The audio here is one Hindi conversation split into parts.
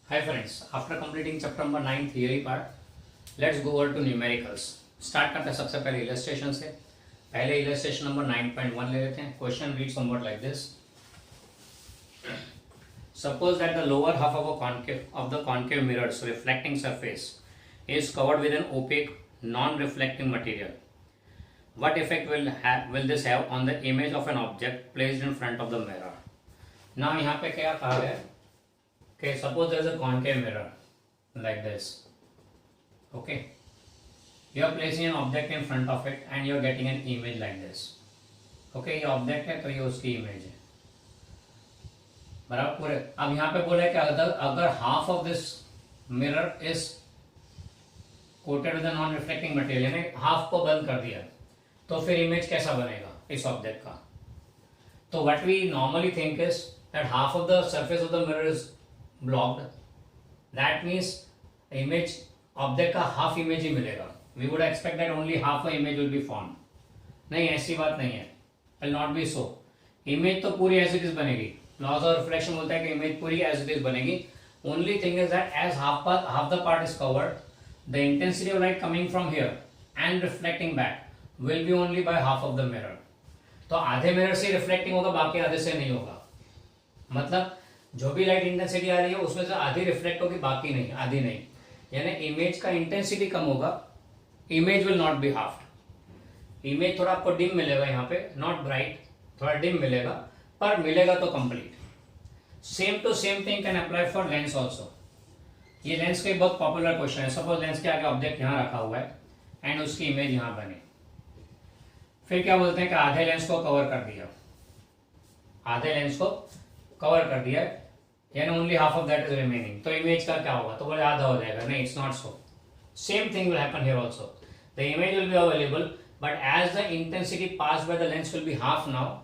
Hi friends, after completing chapter number 9 theory part, let's go over to numericals. Start करते हैं सबसे पहले इलस्ट्रेशन से. पहले इलस्ट्रेशन नंबर 9.1 ले लेते हैं. Question read somewhat like this. Suppose that the lower half of the concave mirror's reflecting surface is covered with an opaque, non-reflecting material. What effect will this have on the image of an object placed in front of the mirror? Now यहाँ पे क्या कहा है? Okay, suppose there is a concave mirror like this. Okay, you are placing an object in front of it and you are getting an image like this. Okay, ये ऑब्जेक्ट है तो ये उसकी इमेज है बराबर पूरे. अब यहाँ पे बोला है कि अगर half of this mirror is coated with non reflecting material, यानी हाफ को बंद कर दिया, तो फिर इमेज कैसा बनेगा इस ऑब्जेक्ट का? तो what we normally think is that half of the surface of the mirror is blocked. That means image object का हाफ इमेज ही मिलेगा. We would expect that only half a image will be form. नहीं, ऐसी बात नहीं है. Will not be so. Image तो पूरी एज इट इज बनेगी. लॉज ऑफ रिफ्लेक्शन बोलता है कि इमेज पूरी एज इट इज बनेगी. Only thing is that as half the part is covered, the intensity of light coming from here and reflecting back will be only by half of the mirror. तो आधे मिरर से रिफ्लेक्टिंग होगा, बाकी आधे से नहीं होगा. मतलब जो भी लाइट इंटेंसिटी आ रही है उसमें से आधी रिफ्लेक्ट होगी, बाकी नहीं, आधी नहीं. यानी इमेज का इंटेंसिटी कम होगा, image will not B halved. Image थोड़ा आपको डिम मिलेगा, यहाँ पे नॉट ब्राइट, थोड़ा डिम मिलेगा, पर मिलेगा तो complete. Same to same thing can apply for lens also. ये लेंस का बहुत पॉपुलर क्वेश्चन है. सपोज लेंस के आगे ऑब्जेक्ट यहाँ रखा हुआ है एंड उसकी इमेज यहाँ बने. फिर क्या बोलते हैं कि आधे लेंस को कवर कर दिया, आधे लेंस को कवर कर दिया, यानी only half of that is remaining. तो इमेज का क्या होगा? तो बोले आधा हो जाएगा. नहीं, it's not so. Same thing will happen here also. The image will be available, but as the intensity pass by the lens will be half. Now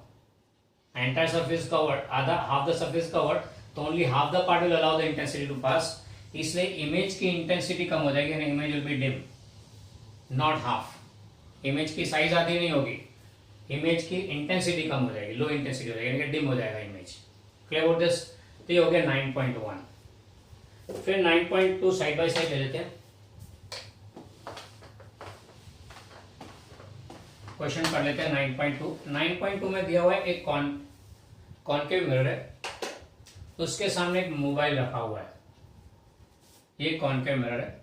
entire surface covered, आधा हाफ द सरफेस कवर्ड, तो only half the part will allow the intensity to pass. इसलिए इमेज की इंटेंसिटी कम हो जाएगी, यानी image will B dim, not half. Image की साइज आधी नहीं होगी, इमेज की इंटेंसिटी कम हो जाएगी, लो इंटेंसिटी हो जाएगी, यानी डिम हो जाएगा इमेज. Clear about this? तो ये हो गया 9.1. फिर 9.2 साइड बाय साइड ले लेते हैं. क्वेश्चन कर लेते हैं 9.2. 9.2 में दिया हुआ है एक कॉनकेव मिरर है, उसके सामने एक मोबाइल रखा हुआ है. ये कॉनकेव मिरर है,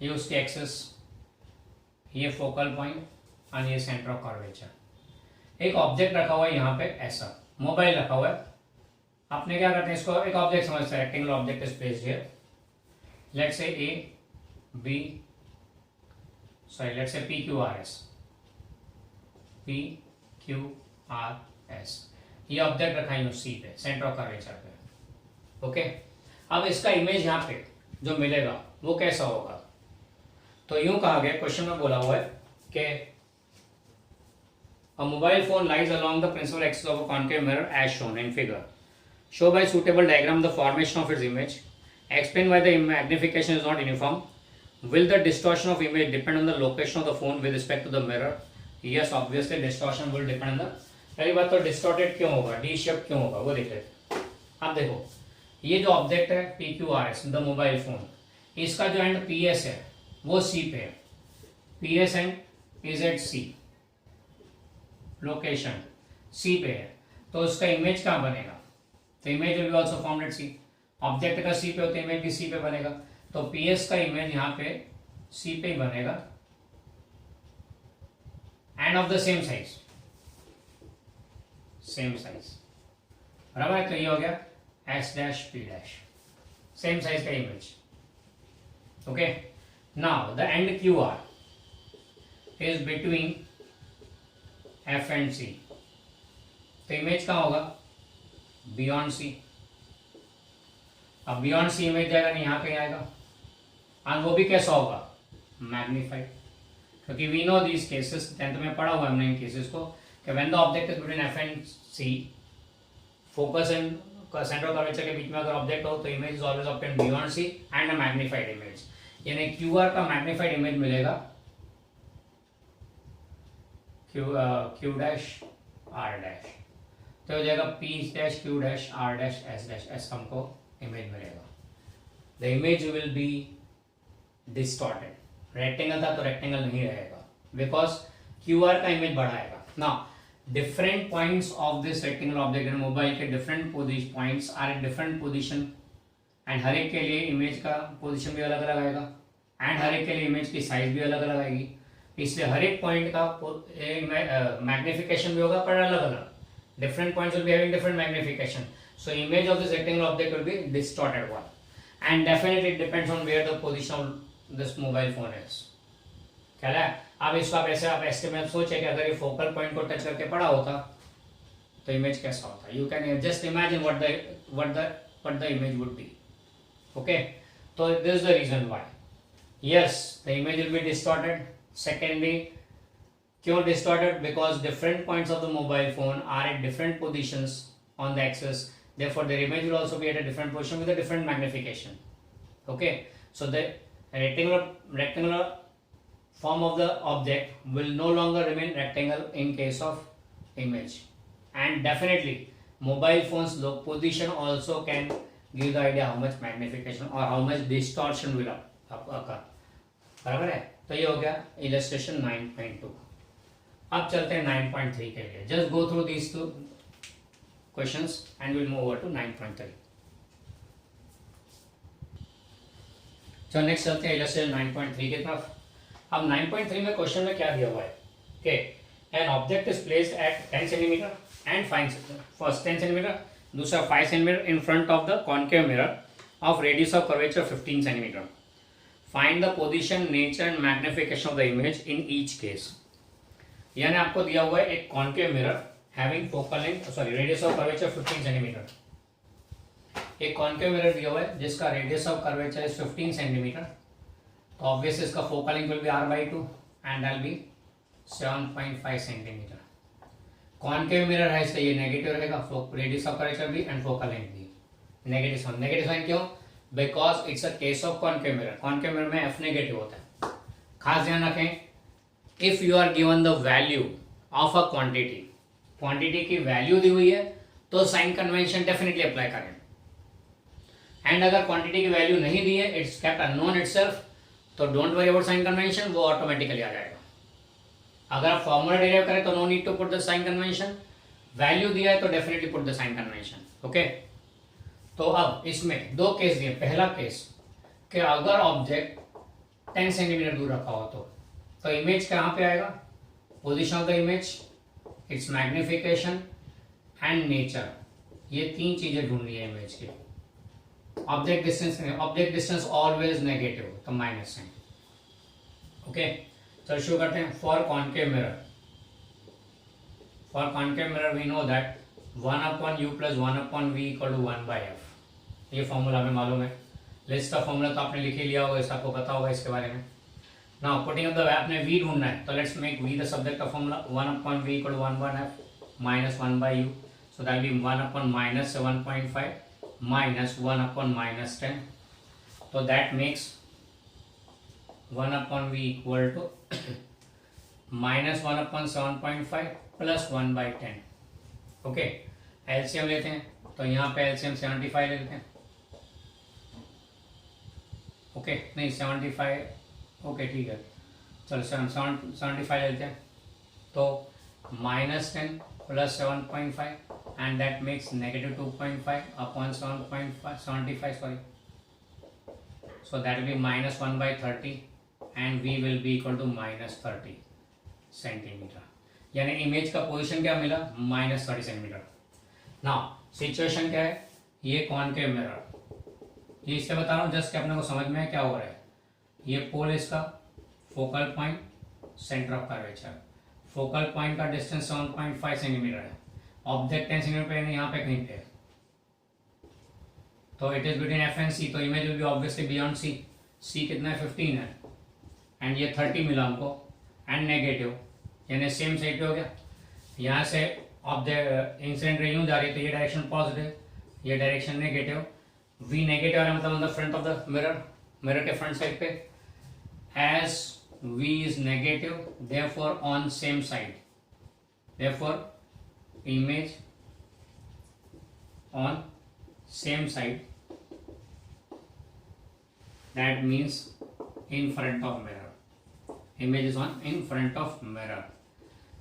ये उसकी एक्सिस, ये फोकल पॉइंट और ये सेंटर ऑफ कर्वेचर. एक ऑब्जेक्ट रखा हुआ है यहाँ पे, ऐसा मोबाइल रखा हुआ है. आपने क्या करते हैं, इसको एक ऑब्जेक्ट समझते हैं. Rectangular object is placed here. Let's say A B, sorry let's say P Q R S, P Q R S. ये ऑब्जेक्ट रखा है सी पे, सेंटर ऑफ कर्वेचर पे. ओके, अब इसका इमेज यहाँ पे जो मिलेगा वो कैसा होगा? तो यूं कहा गया, क्वेश्चन में बोला हुआ है कि a mobile phone lies along the principal axis of a concave mirror as shown in figure. Show by suitable diagram the formation of its image. Explain why the magnification is not uniform. Will the distortion of image depend on the location of the phone with respect to the mirror? Yes, obviously distortion will depend on the. पहली बात तो distorted क्यों होगा, डी शेप क्यों होगा, वो देख लेते. अब देखो, ये जो ऑब्जेक्ट है PQRS, द मोबाइल फोन, इसका जो एंड PS है वो C पे है. PS end is at C, location C पे है, तो उसका इमेज कहाँ बनेगा? तो image will be also formed at C. Object का सी पे होता है, इमेज भी सी पे बनेगा. तो पीएस का इमेज यहाँ पे सी पे ही बनेगा end of the same size, same size बराबर है. तो ये हो गया S dash P dash, same size का image. Okay, now the end Q R is between F and C. तो इमेज कहाँ होगा? Beyond C. अब बियॉन्ड सी इमेज जाएगा नहीं, यहाँ कहीं आएगा, और वो भी कैसा होगा? मैग्नीफाइड. क्योंकि we know these cases, 10th में पढ़ा हुआ हमने इन केसेस को, कि when the object is between F and C, focus and centre of curvature के बीच में अगर ऑब्जेक्ट हो तो image is always obtained beyond C and a magnified image. यानी क्यू आर का मैग्नीफाइड इमेज मिलेगा क्यू डैश आर डैश. तो हो जाएगा P dash Q dash R dash S हमको इमेज मिलेगा. The image will be distorted. Rectangle था तो रेक्टेंगल नहीं रहेगा बिकॉज QR का इमेज बढ़ाएगा. Now different points of this rectangle object in mobile के different points are at different position and हर एक के लिए इमेज का पोजिशन भी अलग अलग आएगा एंड हर एक के लिए इमेज की साइज भी अलग अलग आएगी. इसलिए हर एक पॉइंट का मैग्निफिकेशन भी होगा पर अलग अलग. Different points will be having different magnification. So image of this rectangle object will be distorted one. And definitely it depends on where the position of this mobile phone is. क्या है? अब इसको आप ऐसे आप एस्टिमेट सोचे कि अगर ये फोकल पॉइंट को टच करके पड़ा होता तो इमेज कैसा होता. You can just imagine what the image would be. Okay? So this is the reason why. Yes, the image will be distorted. Secondly, क्यों distorted? Because different points of the mobile phone are at different positions on the axis. Therefore, their image will also be at a different position with a different magnification. Okay, so the rectangular form of the object will no longer remain rectangle in case of image. And definitely, mobile phones' position also can give the idea how much magnification or how much distortion will occur. बराबर है. तो ये हो गया illustration 9.2. अब चलते हैं 9.3 के लिए. Just go through these two questions and will move over to 9.3. चलो नेक्स्ट चलते हैं इलस्ट्रेशन 9.3 की तरफ. अब 9.3 में क्वेश्चन में क्या दिया हुआ है कि an object is placed at 10 centimetre and first 10 centimetre, दूसरा 5 centimetre in front of the concave mirror of radius of curvature 15 centimetre. Find the position, nature and magnification of the image in each case. यानी आपको दिया हुआ है एक concave mirror having focal length radius of curvature 15 centimetre. एक कॉन्केव मिरर दिया हुआ है जिसका radius of curvature is 15 centimetre. तो ऑब्वियस इसका focal length will be r/2 and that be 7.5 centimetre. Concave mirror है इसलिए ये नेगेटिव रहेगा. रेडियस ऑफ कर्वेचर भी एंड फोकल लेंथ भी नेगेटिव. नेगेटिव साइन क्यों? Because it's a case of concave mirror. Concave mirror में f नेगेटिव होता है. खास ध्यान रखें, if you are given the value of a quantity की वैल्यू दी हुई है तो साइन कन्वेंशन डेफिनेटली अप्लाई करें. एंड अगर क्वांटिटी की वैल्यू नहीं दी है, इट्स केप्ट अननोन इटसेल्फ, तो don't worry about sign convention, वो ऑटोमेटिकली आ जाएगा. अगर आप फॉर्मूला डिराइव करें तो no need to put the sign convention. Value दिया है तो definitely put the sign convention. Okay, तो अब इसमें दो केस दिए. पहला केस कि अगर ऑब्जेक्ट 10 सेंटीमीटर दूर रखा हो तो इमेज कहाँ पे आएगा? Position of the image, it's magnification and nature. ये तीन चीजें ढूंढनी है इमेज की. ऑब्जेक्ट डिस्टेंस ऑलवेज नेगेटिव, तो माइनस है. ओके, चलो शुरू करते हैं. For concave mirror we know that 1/u + 1/v = 1/f. ये फॉर्मूला हमें मालूम है. लिस्ट का फॉर्मूला तो आपने लिख ही लिया होगा, इसका आपको पता होगा इसके बारे में. नाउ पुटिंग अप द आपने v ढूंढना है तो let's make v the subject of formula. 1/v = 1/f minus 1/u. So that will be 1/- 7.5 minus 1/-10. So that makes 1/v equal to minus 1/7.5 plus 1/10. Okay, LCM लेते हैं तो यहाँ पे एलसीएम 75 ले लेते हैं. ओके, नहीं 75. ओके ठीक है, चलो 75 लेते हैं. तो -10 plus 7.5 and that makes -2.5 upon 7.5 sorry. So that will be -1/30 and v will be equal to -30 centimetre. यानी इमेज का पोजीशन क्या मिला? -30 सेंटीमीटर. नाउ सिचुएशन क्या है? ये कॉन्केव मिरर, ये इससे बता रहा हूँ जस्ट कि अपने को समझ में क्या हो रहा है. ये पोल इसका, focal point, centre of curvature. Focal point का डिस्टेंस 7.5 सेंटीमीटर है. ऑब्जेक्ट 10 सेंटीमीटर पे यहाँ पे कहीं पे, तो it is between F and C. तो image will be obviously beyond C. C कितना है? 15 है एंड ये 30 मिला हमको एंड नेगेटिव, यानी सेम साइड पे हो गया. यहाँ से ऑब्जेक्ट इंसिडेंट रे यूँ जा रही है तो ये डायरेक्शन पॉजिटिव, ये डायरेक्शन नेगेटिव. वी नेगेटिव है मतलब on the front of the mirror, mirror के फ्रंट साइड पे. As v is negative, therefore on same side, therefore image on same side that means in front of mirror. Image is on in front of mirror.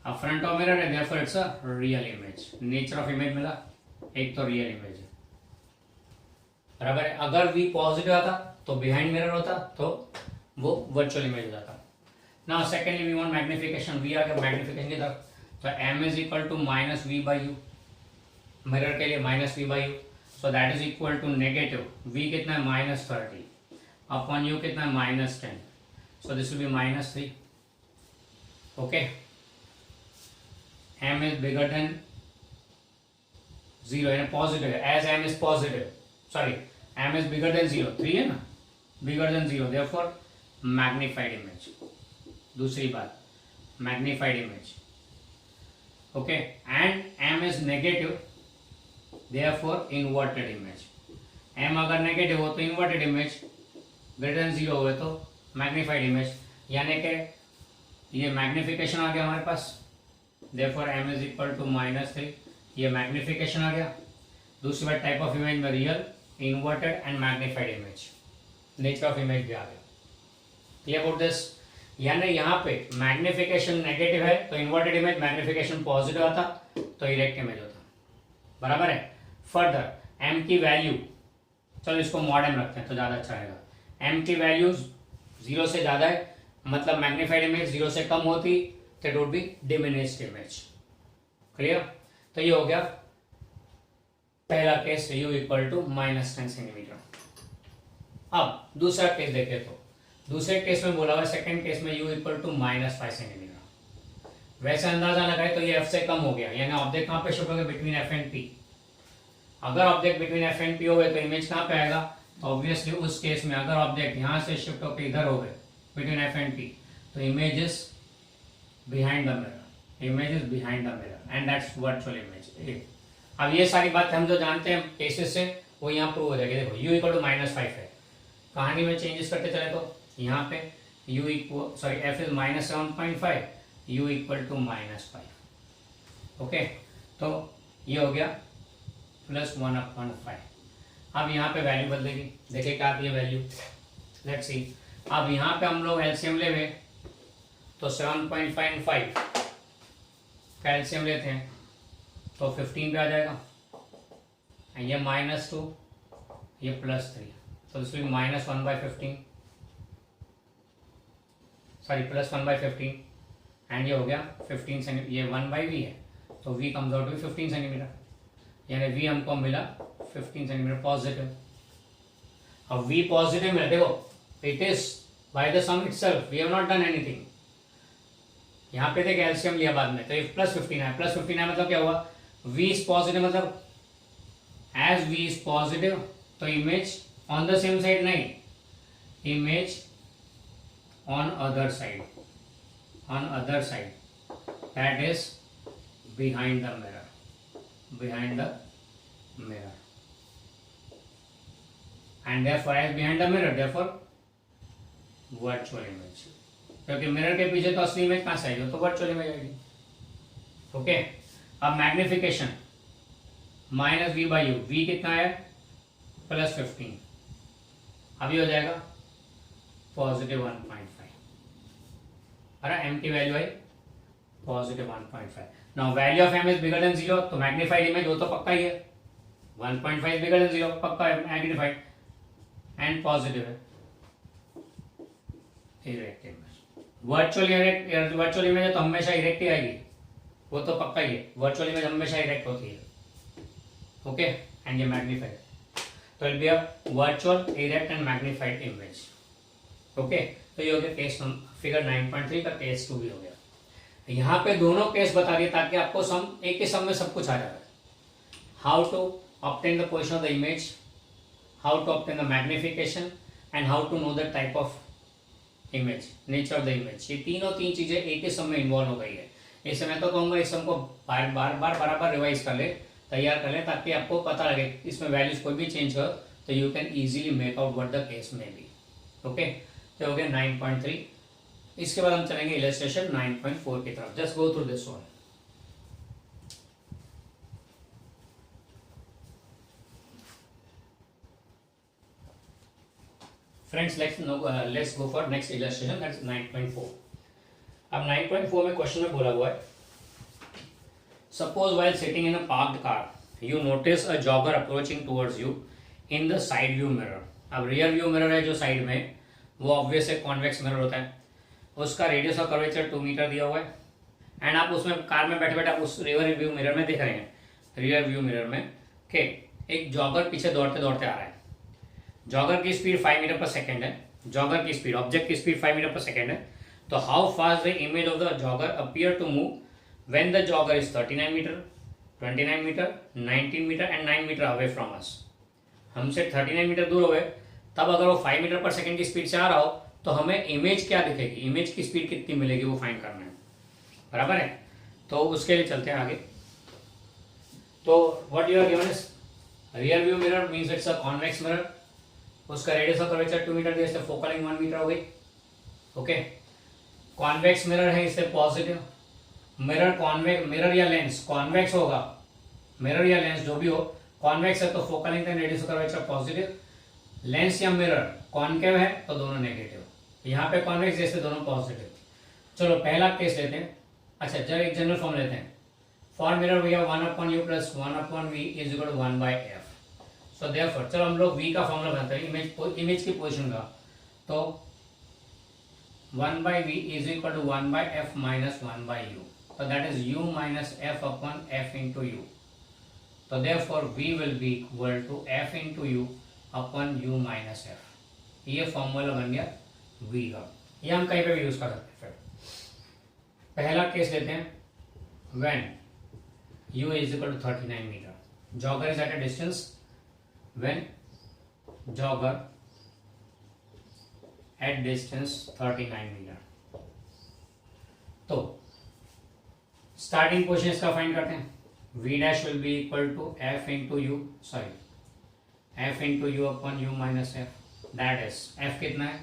अब front of mirror है, therefore it's a real image. Nature of image मिला, एक तो real image है, बराबर है. अगर V पॉजिटिव आता तो बिहाइंड मिरर होता, तो वो वर्चुअल इमेज हो जाता. Now secondly we want magnification. V आ गया मैग्निफिकेशन की तरफ, तो m is equal to minus V by U. Mirror के लिए minus V by U, so that is equal to negative v कितना है -30 अपॉन u कितना है -10. So this will be -3. Okay, m is bigger than 0 यानी पॉजिटिव है. As m is positive, sorry m is bigger than 0, 3 है ना, बिगर देन 0, देयरफॉर मैग्नीफाइड इमेज. दूसरी बात, magnified image. Okay, and m is negative, therefore inverted image. m अगर नेगेटिव हो तो इन्वर्टेड इमेज, ग्रेटर देन 0 हुए तो मैग्नीफाइड इमेज. यानी कि ये मैग्निफिकेशन आ गया हमारे पास, therefore m is equal to -3. ये मैग्निफिकेशन आ गया. दूसरी बात, टाइप ऑफ इमेज में real, inverted and magnified image. Nature of image भी आ गया. Clear about this. यानी यहाँ पे मैग्निफिकेशन नेगेटिव है तो इन्वर्टेड इमेज, मैग्निफिकेशन पॉजिटिव आता तो इरेक्ट इमेज होता. बराबर है. फर्दर m की वैल्यू, चलो इसको मॉड m रखते हैं तो ज़्यादा अच्छा रहेगा. m की वैल्यू 0 से ज़्यादा है, मतलब मैग्नीफाइड इमेज 0 से कम होती तो it would be diminished image. Clear. तो ये हो गया पहला केस, u इक्वल टू -10 सेंटीमीटर. अब दूसरा केस देखें तो दूसरे केस में बोला हुआ, सेकंड केस में u इक्वल टू -5 सेंटीमीटर. वैसे अंदाजा लगाए तो ये f से कम हो गया, यानी ऑब्जेक्ट कहाँ पे शिफ्ट हो गया, बिटवीन f एंड p. अगर object between f and p हो गए तो इमेज कहाँ पे आएगा, तो ऑब्वियसली उस केस में अगर ऑब्जेक्ट यहाँ से शिफ्ट होकर इधर हो गए बिटवीन f एंड p, तो image is behind the mirror. Image is behind the mirror and that's virtual image. अब ये सारी बात हम जो जानते हैं केसेस से वो यहाँ प्रूव हो जाएगी. देखो u इक्वल टू -5 है, कहानी में चेंजेस करते चले तो यहाँ पे u equal, sorry f is -7.5, u equal to -5. Okay, तो ये हो गया +1/5. अब यहाँ पे वैल्यू बदलेगी. देखिए क्या आती है वैल्यू, लेट्स सी. अब यहाँ पे हम लोग एलसीएम ले हुए तो 7.5 का एलसीएम लेते हैं तो 15 पे आ जाएगा. ये -2, ये +3, तो इसमें -1/15, सॉरी +1/15, एंड ये हो गया 15 सेंटीमीटर. ये 1/v है तो v comes out to 15 centimetre, यानी v हमको मिला 15 सेंटीमीटर पॉजिटिव. अब v पॉजिटिव मिला, देखो it is by the sum itself, we have not done anything. यहाँ पे देख एलसीएम लिया बाद में तो ये +15 है. +15 है मतलब क्या हुआ, v इज पॉजिटिव, मतलब एज v इज पॉजिटिव तो image on the same side नहीं, image on other side, on other side, that is behind the mirror, behind the mirror, and therefore as behind the mirror, therefore virtual image. क्योंकि मिरर के पीछे तो असली इमेज कहाँ से आएगी, तो वर्चुअल इमेज आएगी. ओके, अब मैग्निफिकेशन -v/u, v कितना है +15, अभी हो जाएगा +1.5. अरे m की value I +1.5. Now value of m is bigger than 0, तो मैग्नीफाइड इमेज वो तो पक्का ही है. 1.5 बिगर देन 0 पक्का है मैग्नीफाइड, एंड पॉजिटिव है. इरेक्ट इमेज, वर्चुअल इमेज है तो हमेशा इरेक्ट ही आएगी, वो तो पक्का ही है. वर्चुअल इमेज हमेशा इरेक्ट होती है. ओके, एंड ये मैग्नीफाइड, तो it be a virtual, erect and magnified image. Okay, तो ये हो गया केस फिगर 9.3 का केस 2 भी हो गया. यहाँ पे दोनों केस बता दिए ताकि आपको सम, एक ही सम में सब कुछ आ जाए. How to obtain the position of the image, how to obtain the magnification, and how to know the type of image, nature of the image. ये तीन चीजें एक ही सम में इन्वॉल्व हो गई है. इससे मैं तो कहूँगा इस सम को बार बार बराबर रिवाइज कर ले, तैयार कर ले, ताकि आपको पता लगे इसमें वैल्यूज कोई भी चेंज हो तो you can easily make out what the case में बी. ओके, तो हो गया 9.3. इसके बाद हम चलेंगे इलस्ट्रेशन 9.4 की तरफ. Just go through this one. Friends let's go for next illustration, that is 9.4. अब 9.4 में क्वेश्चन में बोला हुआ है, suppose while sitting in a parked car you notice a jogger approaching towards you in the side view mirror. अब रियर व्यू मिरर है जो साइड में, वो ऑब्वियस एक कॉन्वेक्स मिरर होता है, उसका रेडियस ऑफ कर्वेचर 2 मीटर दिया हुआ है, एंड आप उसमें कार में बैठे बैठे आप उस रियर व्यू मिरर में देख रहे हैं, रियर व्यू मिरर में के एक जॉगर पीछे दौड़ते दौड़ते आ रहा है. जॉगर की स्पीड 5 मीटर पर सेकेंड है, जॉगर की स्पीड, ऑब्जेक्ट की स्पीड 5 मीटर पर सेकेंड है. तो how fast the image of the jogger appear to move when the jogger is 39 metre, 29 metre, 19 metre and 9 metre away from us. हमसे 39 मीटर दूर हो गए, तब अगर वो 5 मीटर पर सेकेंड की स्पीड से आ रहा हो तो हमें इमेज क्या दिखेगी, इमेज की स्पीड कितनी मिलेगी वो फाइंड करना है. बराबर है. तो उसके लिए चलते हैं आगे. तो what you are given is rear view mirror means it's a convex mirror, उसका रेडियस ऑफ कर्वेचर 2 मीटर दिया, इसलिए फोकल लेंथ 1 मीटर हो गई. ओके, कॉन्वेक्स मिरर है इससे पॉजिटिव. मिरर कॉन्वेक्स, मिरर या लेंस कॉन्वेक्स होगा, मिरर या लेंस जो भी हो कॉन्वेक्स है तो focal length and radius of curvature positive. Lens या मिरर कॉन्केव है तो दोनों नेगेटिव. यहाँ पे कॉन्वेक्स जैसे दोनों पॉजिटिव. चलो पहला केस लेते हैं. अच्छा जब एक जनरल फॉर्म लेते हैं, for mirror we have 1/u plus 1/v is equal to 1/f. So therefore चलो हम लोग v का फॉर्मूला बनाते हैं इमेज की पोजीशन का. तो 1/v is equal to 1/f minus 1/u. तो that is u minus f upon f into u. तो therefore v will be equal to f into u upon u minus f. ये फॉर्मूला बन गया v का. ये हम कहीं पे भी यूज कर सकते हैं. फिर पहला केस लेते हैं, when u is equal to 39 metre, jogger is at a distance, when jogger at distance 39 metre. तो स्टार्टिंग पोजीशन इसका फाइंड करते हैं. v dash will be equal to f into U, sorry f into U upon U minus f. That is f कितना है,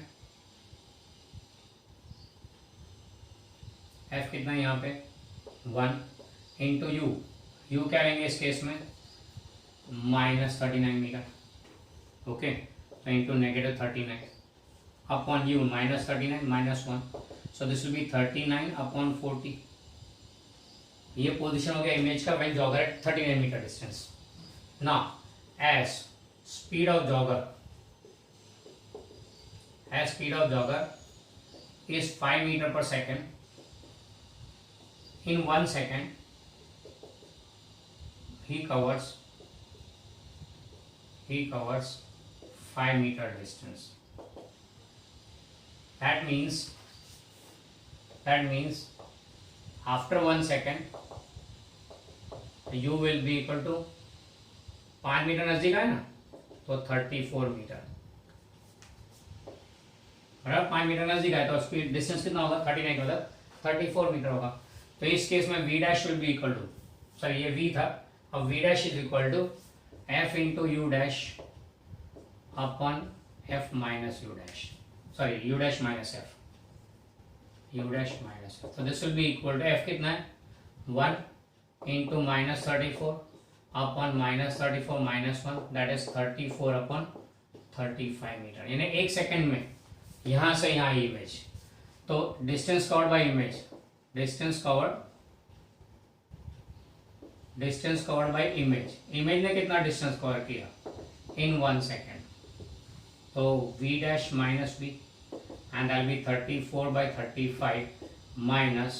f कितना है यहाँ पे 1 इंटू यू. यू क्या लेंगे इस केस में माइनस 39 मीटर. ओके, तो into negative 39 upon U minus 39 minus 1. So this will be 39 upon 40. ये पोजीशन हो गया इमेज का when jogger at 39 metre distance. Now as speed of jogger is 5 metre per second. In 1 second he covers 5 meter distance. That means after 1 second u will be equal to 5 metre नजदीक है ना, तो 34 मीटर. बराबर 5 मीटर नजदीक है तो स्पीड डिस्टेंस कितना होगा 39 का, मतलब 34 मीटर होगा. तो इस केस में v dash will be equal to, sorry ये v था, अब v dash is equal to f into U dash upon f minus U dash, sorry U dash minus f, U dash minus f. तो this will be equal to f कितना है 1 into minus 34 upon minus 34 minus 1, that is 34 upon 35 metre. यानी 1 सेकेंड में यहाँ से यहाँ इमेज. तो distance covered by image, distance covered by image. Image ने कितना डिस्टेंस कवर किया इन 1 सेकेंड. तो v dash minus v and that be 34/35 minus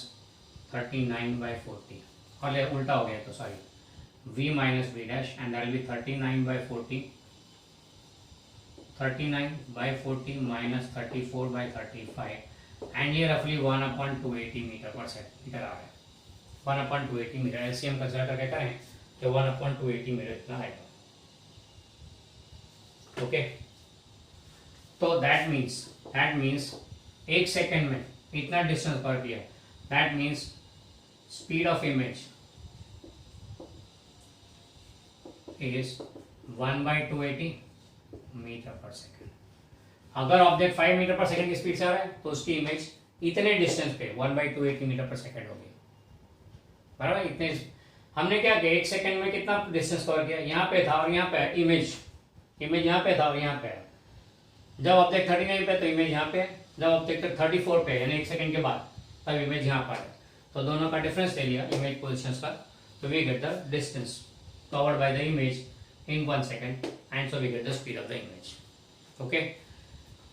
39/40. और ये उल्टा हो गया तो sorry, v minus v dash and that be 39/40, 39/40 minus 34/35 and ये रफली 1/280 मीटर पर सेकेंड आ रहा है. 1/280 मीटर एलसीएम कंसीडर करके करें तो 1/280 मीटर इतना आएगा. ओके, तो दैट मीन्स 1 सेकेंड में इतना डिस्टेंस कवर किया. That means speed of image is 1/280 metre per second. अगर ऑब्जेक्ट 5 मीटर पर सेकेंड की स्पीड से आ रहा है तो उसकी इमेज इतने डिस्टेंस पे 1/280 मीटर पर सेकेंड होगी. बराबर, इतने हमने क्या किया 1 सेकेंड में कितना डिस्टेंस कवर किया, यहाँ पे था और यहाँ पे इमेज यहाँ पे था और यहाँ पे है. जब ऑब्जेक्ट 39 पे तो इमेज यहाँ पे है, जब ऑब्जेक्ट 34 पे यानी 1 सेकंड के बाद तब इमेज यहाँ पर है, तो दोनों का डिफरेंस ले लिया इमेज पोजिशन का, तो we get the distance covered by the image in 1 second, and so we get the speed of the image. Okay,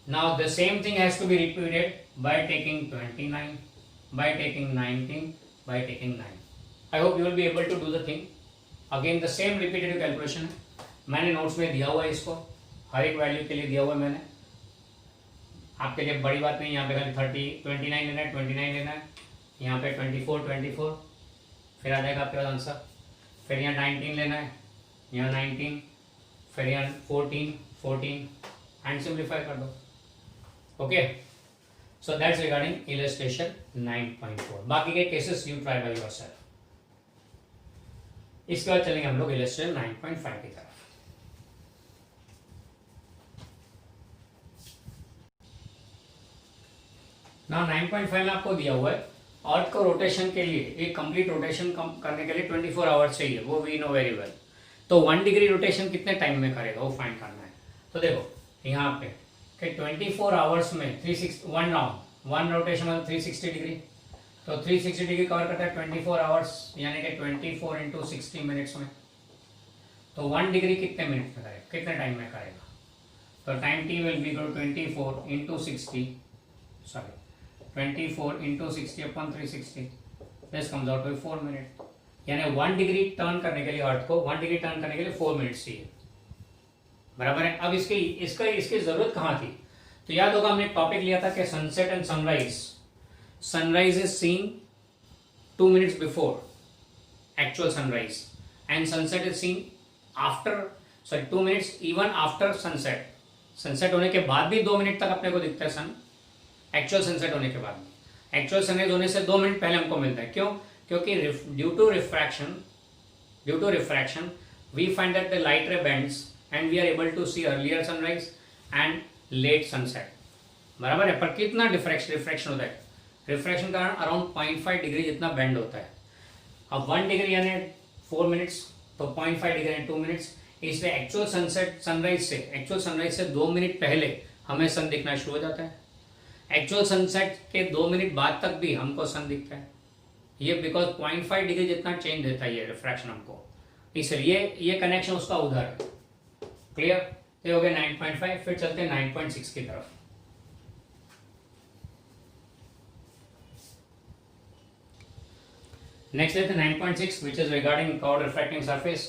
now the same thing has to be repeated by taking 29, by taking 19, by taking 9. I hope you will be able to do the thing. Again the same repetitive calculation है, मैंने नोट्स में दिया हुआ है इसको, हर एक वैल्यू के लिए दिया हुआ है मैंने, आपके लिए बड़ी बात नहीं, यहाँ पे खाली 29 लेना है, 29 लेना है, यहाँ पे 24 फिर आ जाएगा आपके पास आंसर, फिर यहाँ 19 लेना है, यहाँ 19, फिर यहाँ 14 एंड सिंप्लीफाई कर दो. Okay, so that's regarding illustration 9.4. बाकी के cases you try by yourself. इसके बाद चलेंगे हम लोग इलस्ट्रेशन 9.5 की तरफ. ना 9.5 में आपको दिया हुआ है अर्थ को रोटेशन के लिए, एक कंप्लीट रोटेशन करने के लिए 24 आवर्स चाहिए, वो वी नो वेरी वेल. तो 1 डिग्री रोटेशन कितने टाइम में करेगा वो फाइंड करना है. तो देखो यहाँ पे कि 24 आवर्स में 1 राउंड 1 रोटेशन मतलब 360 डिग्री, तो 360 डिग्री कवर करता है 24 आवर्स, यानी कि 24 इंटू 60 मिनट्स में. तो 1 डिग्री कितने मिनट में करेगा, कितने टाइम में करेगा, तो time T will be 24 into 60, sorry 24 into 60 upon 360, this comes out to 4 minute. यानी 1 डिग्री टर्न करने के लिए अर्थ को 1 डिग्री टर्न करने के लिए 4 मिनट्स चाहिए. बराबर है. अब इसकी जरूरत कहाँ थी, तो याद होगा हमने टॉपिक लिया था कि sunset and sunrise. Sunrise is seen 2 minutes before actual sunrise and sunset is seen after, sorry 2 minutes even after sunset. Sunset होने के बाद भी 2 मिनट तक अपने को दिखता है सन, एक्चुअल सनसेट होने के बाद. एक्चुअल सनराइज होने से 2 मिनट पहले हमको मिलता है. क्यों? क्योंकि due to refraction we find that the light ray bends and we are able to see earlier sunrise and late sunset. बराबर है. पर कितना रिफ्रैक्शन होता है, रिफ्रैक्शन का कारण अराउंड 0.5 डिग्री जितना बेंड होता है. अब 1 डिग्री यानी 4 मिनट्स, तो 0.5 डिग्री यानी 2 मिनट्स. इसलिए एक्चुअल सनराइज से 2 मिनट पहले हमें सन दिखना शुरू हो जाता है. एक्चुअल सनसेट के 2 मिनट बाद तक भी हमको सन दिखता है. ये बिकॉज 0.5 डिग्री जितना चेंज देता है ये रिफ्रैक्शन हमको, इसलिए ये कनेक्शन उसका उधर है. क्लियर? ये हो गया 9.5. फिर चलते हैं 9.6 की तरफ. नेक्स्ट लेते हैं 9.6 which is regarding curved refracting surface.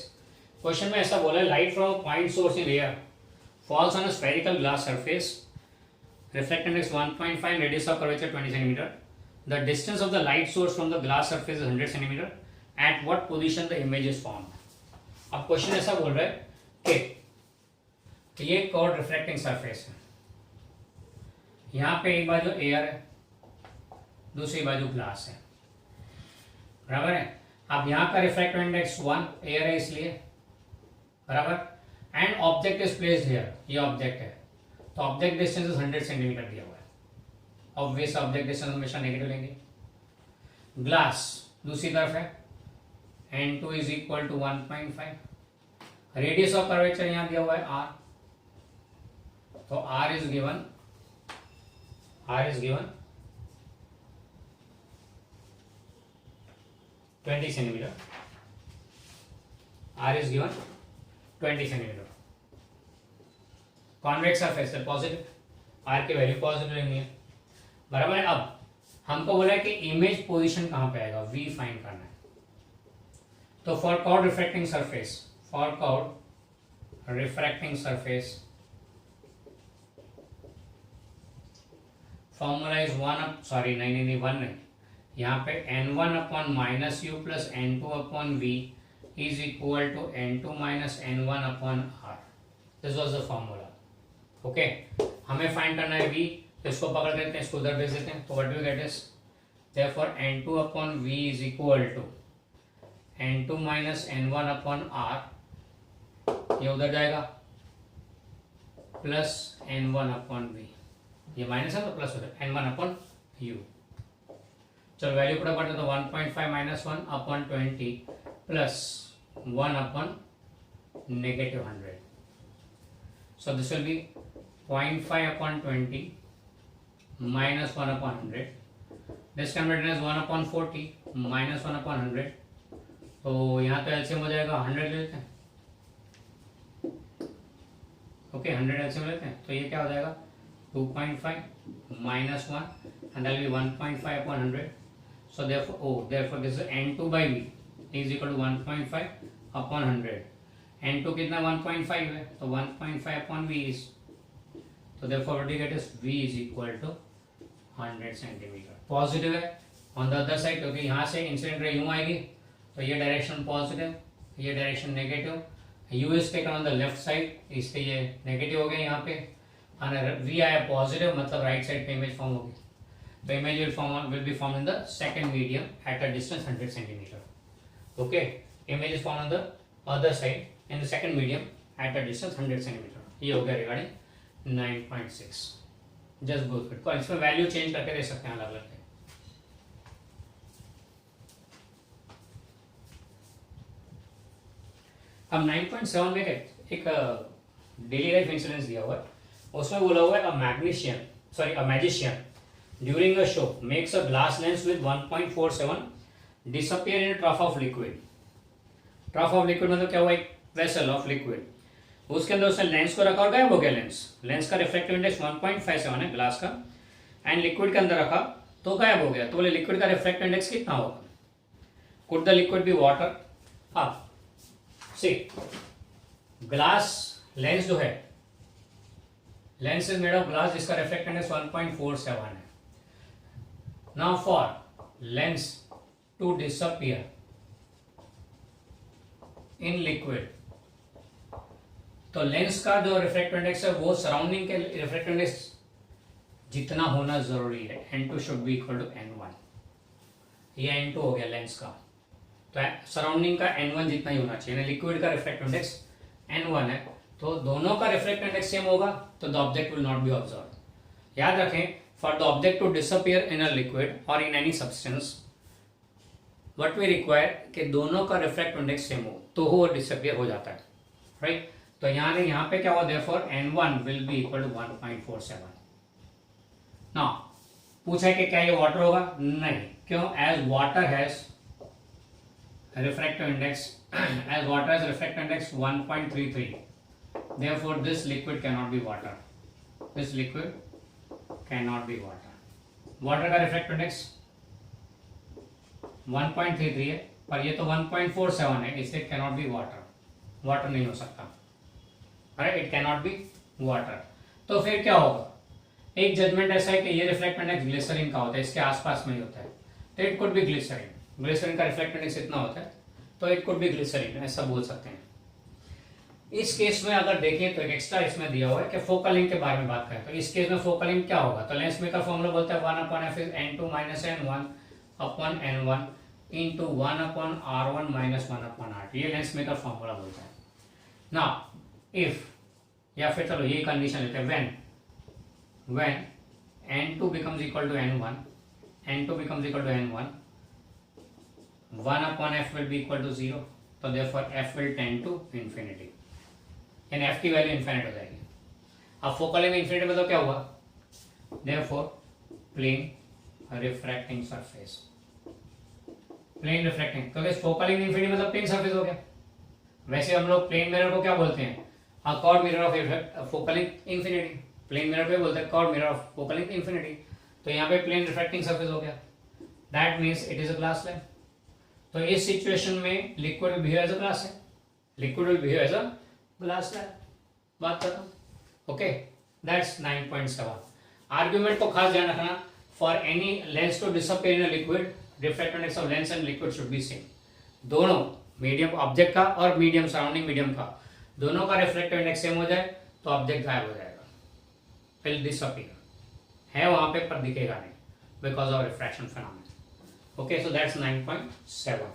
Question में ऐसा बोला है, light from point source in air falls on a spherical glass surface, refractive index 1.5, radius of curvature 20 cm. The distance of the light source from the glass surface is 100 cm. At what position the image is formed? अब क्वेश्चन ऐसा बोल रहा है कि ये कर्व्ड रिफ्रैक्टिंग सरफेस है, यहाँ पे एक बाजू एयर है, दूसरी बाजू ग्लास है. बराबर है. अब यहाँ का रिफ्रैक्टिव इंडेक्स 1, एयर है इसलिए, बराबर. And object is placed here, ये ऑब्जेक्ट है, तो ऑब्जेक्ट डिस्टेंस 100 सेंटीमीटर दिया हुआ है. ऑब्वियस ऑब्जेक्ट डिस्टेंस हमेशा नेगेटिव लेंगे. ग्लास दूसरी तरफ है, n2 is equal to 1.5. Radius of curvature यहां दिया हुआ है r, तो r is given 20 centimetre. r is given 20 centimetre. Convex surface है, पॉजिटिव, आर की वैल्यू पॉजिटिव लेनी है. बराबर है. अब हमको बोला है कि इमेज पोजीशन कहां पे आएगा, वी फाइंड करना है. तो for curved refracting surface formula is 1 नहीं, यहाँ पे n1 upon minus u plus n2 upon v is equal to n2 minus n1 upon r. This was the formula. Okay, हमें फाइंड करना है v, तो इसको पकड़ देते हैं, इसको उधर भेज देते हैं. तो what do get is therefore n2 upon v is equal to n2 minus n1 upon r, ये उधर जाएगा, प्लस n1 अपॉन v, ये माइनस है तो प्लस हो जाएगा n1 अपॉन u. चलो वैल्यू पुट करते तो 1.5 minus 1 upon 20 plus 1 upon -100. So this will be 0.5/20 minus 1/100. This can be written as 1/40 minus 1/100. तो यहाँ तो एलसीएम हो जाएगा 100 ले लेते हैं. ओके 100 एलसीएम लेते हैं तो ये क्या हो जाएगा 2.5 minus 1 and that will be 1.5/100. So therefore this is n2 by v is equal to 1.5/100. n2 कितना 1.5 है तो 1.5/v is, so therefore what you get is v is equal to 100 centimetre. Positive है ऑन द अदर साइड क्योंकि यहाँ से इंसिडेंट रे यूं आएगी तो ये डायरेक्शन पॉजिटिव, ये direction negative. u is taken on the left side इसलिए ये नेगेटिव हो गया यहाँ पे. v आया पॉजिटिव मतलब राइट साइड पे इमेज फॉर्म होगी. The image will be formed in the second medium at a distance 100 centimeter. Okay, image is formed on the other side in the second medium at a distance 100 centimeter. ये हो गया regarding 9.6. Just go through it. तो इसमें वैल्यू चेंज करके दे सकते हैं अलग अलग. अब 9.7 में एक डेली लाइफ इंसिडेंस दिया हुआ है. उसमें बोला हुआ है a magician during a show makes a glass lens with 1.47 disappear in a trough of liquid. Trough of liquid मतलब क्या हुआ एक vessel of liquid. उसके अंदर उसने लेंस को रखा और गायब हो गया लेंस का रिफ्रैक्टिव इंडेक्स 1.57 है ग्लास का एंड लिक्विड के अंदर रखा तो गायब हो गया. तो बोले लिक्विड का रिफ्रैक्टिव इंडेक्स कितना होगा. Could the liquid be water. हाँ सी ग्लास लेंस जो है lens is made of glass जिसका रिफ्रैक्टिव इंडेक्स 1.47 है. Now for lens to disappear in liquid, तो लेंस का जो रिफ्रैक्टिव इंडेक्स है वो सराउंडिंग के रिफ्रैक्टिव इंडेक्स जितना होना जरूरी है. n2 should be equal to n1. ये n2 हो गया लेंस का तो सराउंडिंग का n1 जितना ही होना चाहिए. लिक्विड का रिफ्रैक्टिव इंडेक्स n1 है तो दोनों का रिफ्रैक्टिव इंडेक्स सेम होगा तो the object will not B observe. याद रखें for the object to disappear in a liquid or in any substance what we require कि दोनों का रिफ्रैक्टिव इंडेक्स सेम हो तो वो डिसअपियर हो जाता है. राइट तो यहाँ पे क्या हुआ therefore n1 will be equal to 1.47. Now पूछा है कि क्या ये वाटर होगा. नहीं. क्यों. as water has refractive index 1.33 therefore this liquid cannot be water. This liquid cannot be water. Water का रिफ्रैक्टिव इंडेक्स 1.33 है पर ये तो 1.47 है इसलिए कैनॉट बी वाटर नहीं हो सकता. अरे इट कैनॉट बी वाटर. तो फिर क्या होगा. एक जजमेंट ऐसा है कि ये रिफ्रैक्टिव इंडेक्स ग्लिसरीन का होता है इसके आसपास में ही होता है तो इट कुड बी ग्लिसरीन का रिफ्रैक्टिव इंडेक्स इतना होता है तो इट कुड बी ग्लिसरीन ऐसा बोल सकते हैं. इस केस में अगर देखें तो एक एक्स्ट्रा इसमें दिया हुआ है कि फोकल लेंथ के बारे में बात करें तो इस केस में फोकल लेंथ क्या होगा. तो लेंस मेकर फॉर्मूला बोलता है 1/f is n2 minus n1/n1 into 1/r1 minus 1/r2. ये लेंस मेकर फॉर्मूला बोलता है. नाउ इफ या फिर चलो ये कंडीशन लेते हैं when n2 becomes equal to n1 1/f will be equal to 0 तो therefore f will tend to infinity. यानी f की वैल्यू इन्फिनिट हो जाएगी. अब फोकल लेंथ इन्फिनिटी मतलब क्या हुआ. therefore plane refracting surface plane refracting क्योंकि फोकल लेंथ इन्फिनिटी मतलब प्लेन सरफेस हो गया. वैसे हम लोग प्लेन मिरर को क्या बोलते हैं a curve mirror of focal length infinity. Plane mirror को बोलते हैं curve mirror of focal length infinity. तो यहाँ पे प्लेन रिफ्रैक्टिंग सरफेस हो गया. That means it is a glass lens. तो इस सिचुएशन में liquid will behave as a glass है. Liquid will behave as a glass है. बात करता हूँ. Okay that's 9.7. आर्ग्यूमेंट को खास ध्यान रखना. For any lens to disappear in a liquid refractive index of lens and liquid should be same. दोनों मीडियम ऑब्जेक्ट का और मीडियम सराउंडिंग मीडियम का दोनों का रिफ्रैक्टिव इंडेक्स सेम हो जाए तो ऑब्जेक्ट गायब हो जाएगा. विल डिसअपियर है वहां पे पर दिखेगा नहीं because of refraction phenomena. Okay, so that's 9.7.